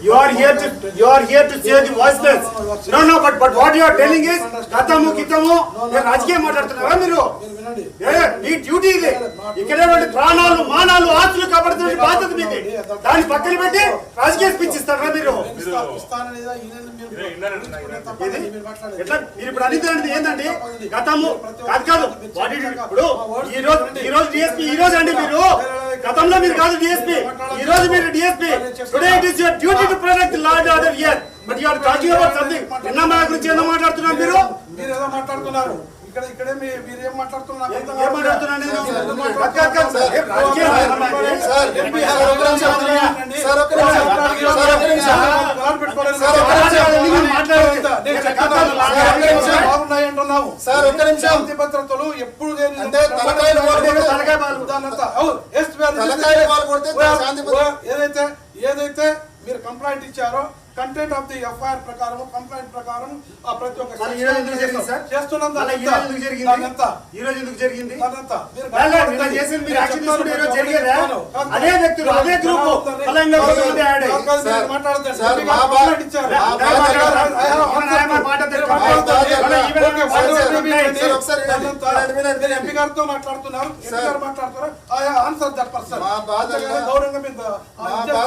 You are here to say the voiceless. No, but what you are telling is గతము గితము రాజకీయం మాట్లాడుతున్నారా మీరు? ఈ డ్యూటీ ఇది. ఇక్కడ ప్రాణాలు మానాలు ఆస్తులు కాపాడుతున్న బాధ్యత మీది. దాన్ని పక్కన పెట్టి రాజకీయ స్పీచ్ ఇస్తారా మీరు? ఎట్లా మీరు ఇప్పుడు అనేది ఏంటండి? గతము కాదు ఇప్పుడు ఈ రోజు డిఎస్పీ ఈ రోజు అండి మీరు గతంలో మీరు కాదు డిఎస్పీ ఈ రోజు మీరు DSP. Today it is your duty to protect law and order here but you are talking about something. ఎన్న మన గురించి ఏదో మాట్లాడుతున్నారు మీరు ఏదో మాట్లాడుతున్నారు. ఇక్కడే మీరు ఏం మాట్లాడుతున్నారు? ఏం మాట్లాడుతున్నాను నేను? శాంతి భద్రతలు ఎప్పుడు ఏదైతే మీరు కంప్లైంట్ ఇచ్చారో కంటెంట్ ఆఫ్ ది ఎఫ్ఐఆర్ ప్రకారం కంప్లైంట్ ప్రకారం ప్రతి ఒక్క చేస్తున్నాం. ఈ రోజు ఎందుకు జరిగింది? అదే వ్యక్తులు అదే గ్రూప్ ఎంపీ గారితో మాట్లాడుతున్నారు. ఎంపీ గారు మాట్లాడుతున్నారు. ఆన్సర్ దట్ పర్సన్ గౌరవంగా